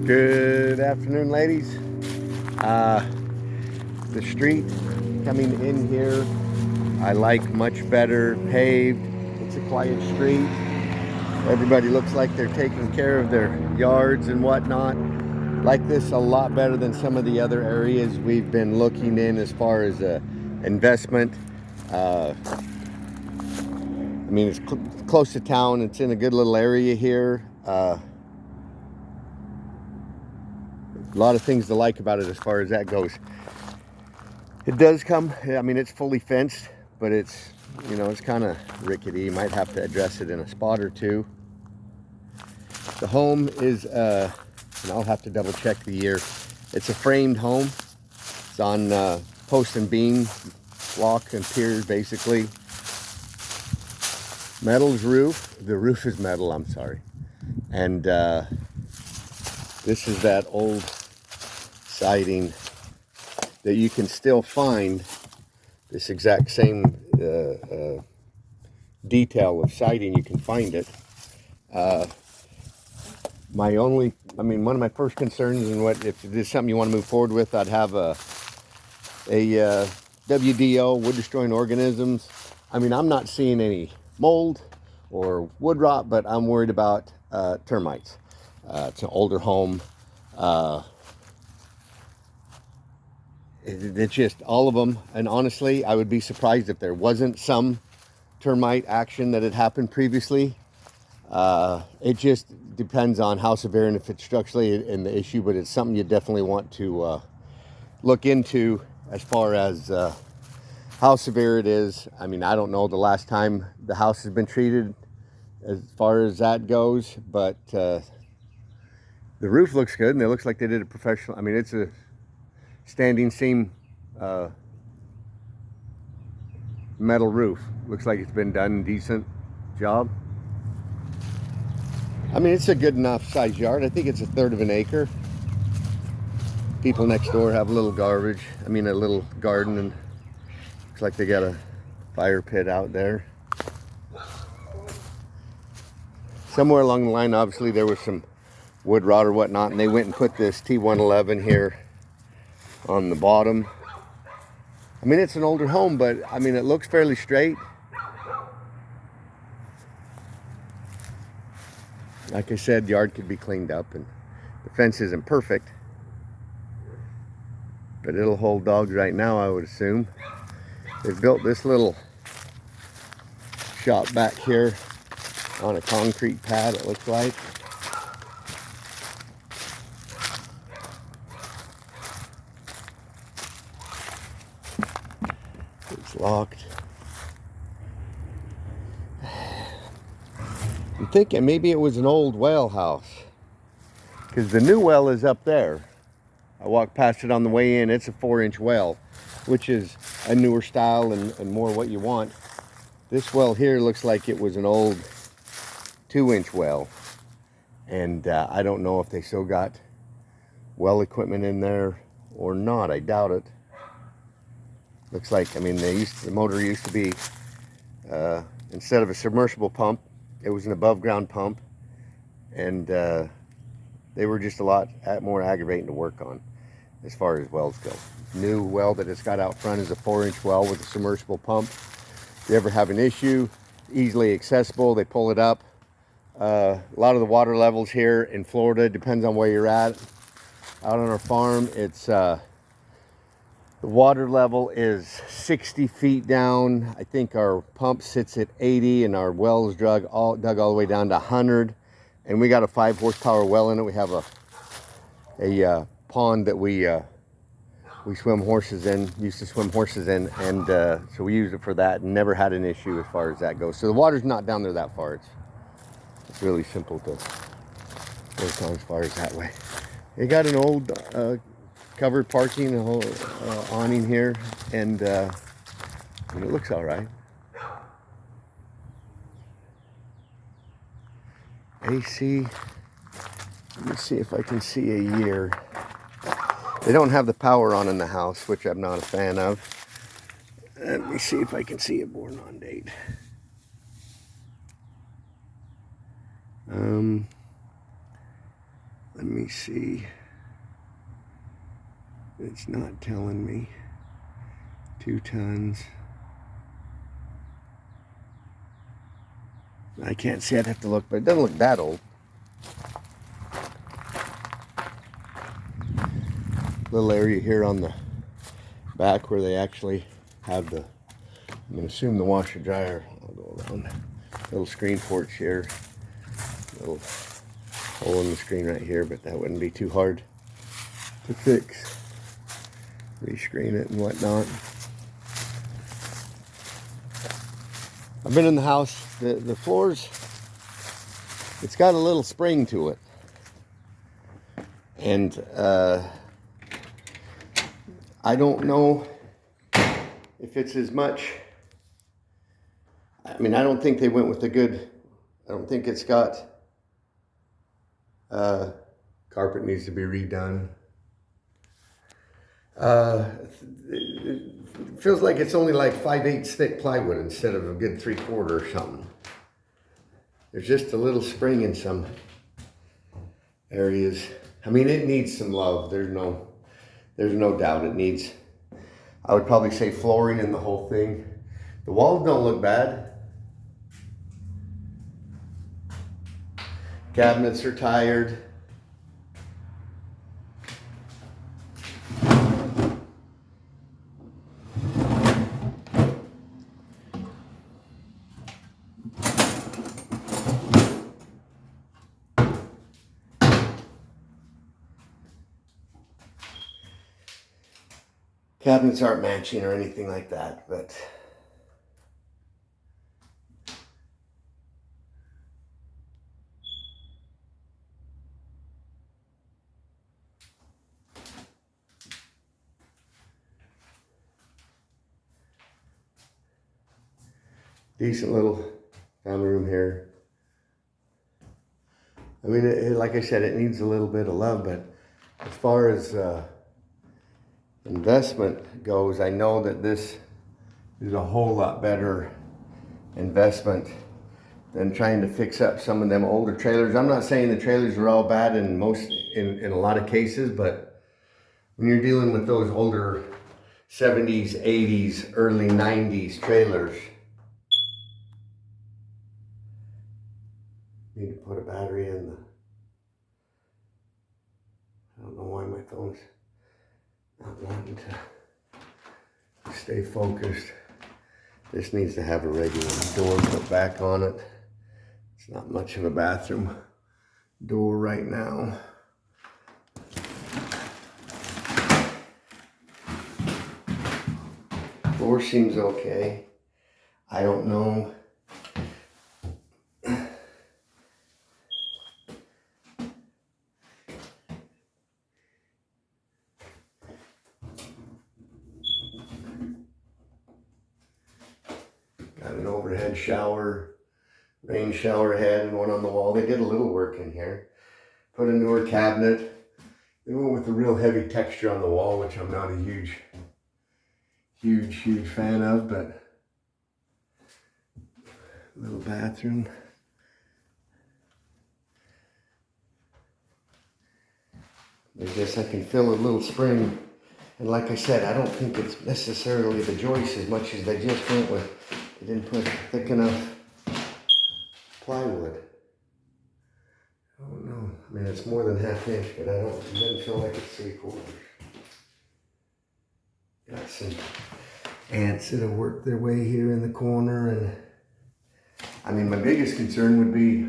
Good afternoon, ladies. The street coming in here, I like much better paved. It's a quiet street. Everybody looks like they're taking care of their yards and whatnot. Like this a lot better than some of the other areas we've been looking in as far as investment. I mean, it's close to town. It's in a good little area here. A lot of things to like about it as far as that goes. It does come, I mean, it's fully fenced, but it's, you know, it's kind of rickety. You might have to address it in a spot or two. The home is, and I'll have to double check the year. It's a framed home. It's on post and beam, block and piers, basically. Metal's roof. The roof is metal, I'm sorry. And this is that old siding that you can still find this exact same detail of siding. You can find it. One of my first concerns, and what if this is something you want to move forward with, I'd have a WDO, wood destroying organisms. I mean, I'm not seeing any mold or wood rot, but I'm worried about termites. It's an older home. It's just all of them, and honestly, I would be surprised if there wasn't some termite action that had happened previously. It just depends on how severe and if it's structurally in the issue, but it's something you definitely want to look into as far as how severe it is. I mean, I don't know the last time the house has been treated as far as that goes, but the roof looks good, and it looks like they did a professional. I mean, it's a standing seam metal roof. Looks like it's been done decent job. I mean, it's a good enough size yard. I think it's 1/3 of an acre. People next door have a little garbage. I mean, a little garden, and looks like they got a fire pit out there. Somewhere along the line, obviously, there was some wood rot or whatnot, and they went and put this T111 here on the bottom. I mean, it's an older home, but I mean, it looks fairly straight. Like I said, the yard could be cleaned up, and the fence isn't perfect, but it'll hold dogs right now, I would assume. They've built this little shop back here on a concrete pad, it looks like. It's locked. I'm thinking maybe it was an old well house, because the new well is up there. I walked past it on the way in. It's a 4-inch well, which is a newer style and more what you want. This well here looks like it was an old 2-inch well, and I don't know if they still got well equipment in there or not. I doubt it. Looks like, I mean, the motor used to be, instead of a submersible pump, it was an above ground pump, and they were just a lot more aggravating to work on as far as wells go. New well that it's got out front is a 4-inch well with a submersible pump. If you ever have an issue, easily accessible, they pull it up. A lot of the water levels here in Florida, depends on where you're at. Out on our farm, it's the water level is 60 feet down. I think our pump sits at 80, and our well is dug all the way down to 100. And we got a 5 horsepower well in it. We have a pond that we swim horses in, used to swim horses in, and so we used it for that and never had an issue as far as that goes. So the water's not down there that far. It's really simple to work on as far as that way. They got an old covered parking, a whole awning here, and it looks all right. AC, let me see if I can see a year. They don't have the power on in the house, which I'm not a fan of. Let me see if I can see a born on date. Let me see. It's not telling me. 2 tons. I can't see, I'd have to look, but it doesn't look that old. Little area here on the back where they actually have the, I'm going to assume the washer dryer. I'll go around. Little screen porch here. Little hole in the screen right here, but that wouldn't be too hard to fix. Rescreen it and whatnot. I've been in the house. The floors, it's got a little spring to it. And I don't know if it's as much. I mean, I don't think they went with the good. I don't think it's got carpet needs to be redone. It feels like it's only like 5/8 thick plywood instead of a good 3/4 or something. There's just a little spring in some areas. I mean, it needs some love. There's no doubt it needs. I would probably say flooring in the whole thing. The walls don't look bad. Cabinets are tired. Cabinets aren't matching or anything like that, but decent little family room here. I mean, like I said, it needs a little bit of love, but as far as investment goes, I know that this is a whole lot better investment than trying to fix up some of them older trailers. I'm not saying the trailers are all bad in a lot of cases, but when you're dealing with those older 70s, 80s, early 90s trailers, need to put a battery in the, I don't know why my phone's not wanting to stay focused. This needs to have a regular door put back on it. It's not much of a bathroom door right now. Floor seems okay. I don't know. Got an overhead shower, rain shower head, and one on the wall. They did a little work in here. Put a newer cabinet. They went with a real heavy texture on the wall, which I'm not a huge fan of, but little bathroom. I guess I can feel a little spring. And like I said, I don't think it's necessarily the joists as much as they just went with, they didn't put thick enough plywood. I don't know. I mean, it's more than 1/2 inch, but it doesn't feel like it's 3/4. Got some ants that have worked their way here in the corner, and I mean, my biggest concern would be,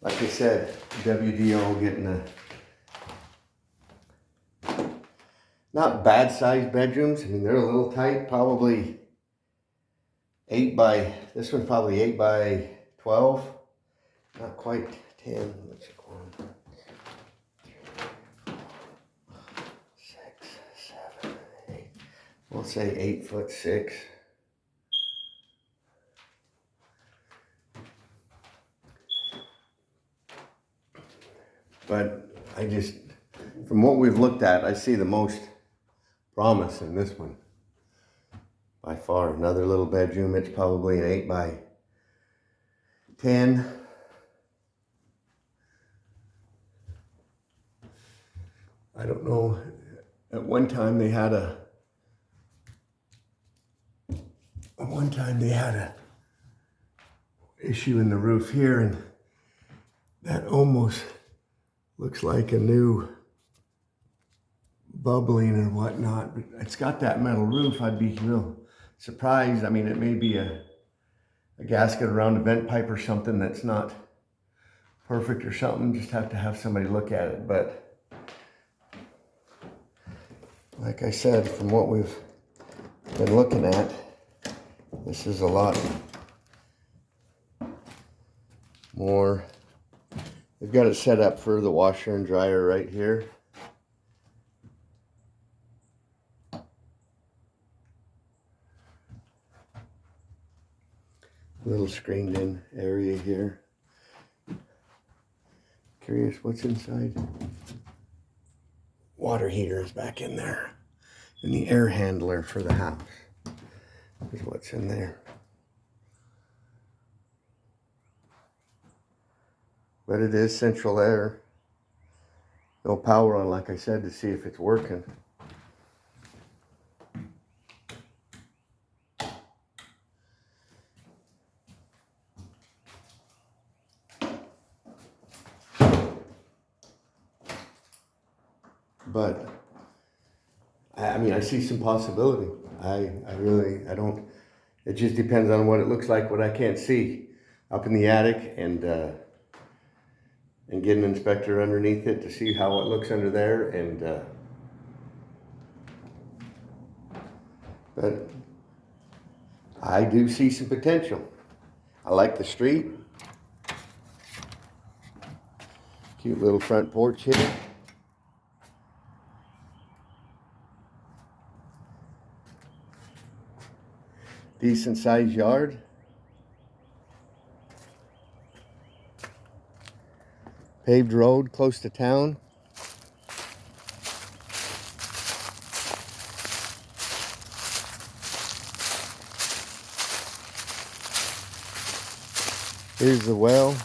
like I said, WDO getting a not bad sized bedrooms. I mean, they're a little tight, probably 8 by, this one's probably 8 by 12, not quite 10. Let's see, 1, 2, 3, 4, 6, 7, 8. We'll say 8'6". But I just, from what we've looked at, I see the most promise in this one. By far, another little bedroom. It's probably an 8 by 10. I don't know, at one time they had a issue in the roof here, and that almost looks like a new bubbling or whatnot, but it's got that metal roof. I'd be real surprised. I mean, it may be a gasket around a vent pipe or something that's not perfect or something. Just have to have somebody look at it. But like I said, from what we've been looking at, this is a lot more. They've got it set up for the washer and dryer right here. Little screened in area here. Curious what's inside. Water heater is back in there. And the air handler for the house is what's in there. But it is central air. No power on, like I said, to see if it's working. But I mean, I see some possibility. I don't. It just depends on what it looks like, what I can't see up in the attic, and get an inspector underneath it to see how it looks under there. And but I do see some potential. I like the street. Cute little front porch here. Decent sized yard. Paved road close to town. Here's the well.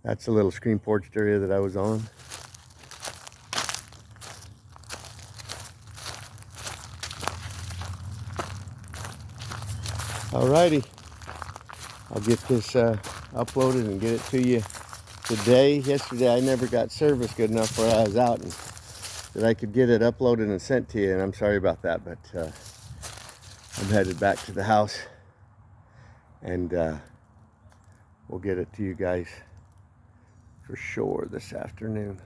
That's the little screen porch area that I was on. Alrighty, I'll get this uploaded and get it to you today. Yesterday I never got service good enough where I was out and that I could get it uploaded and sent to you, and I'm sorry about that, but I'm headed back to the house, and we'll get it to you guys for sure this afternoon.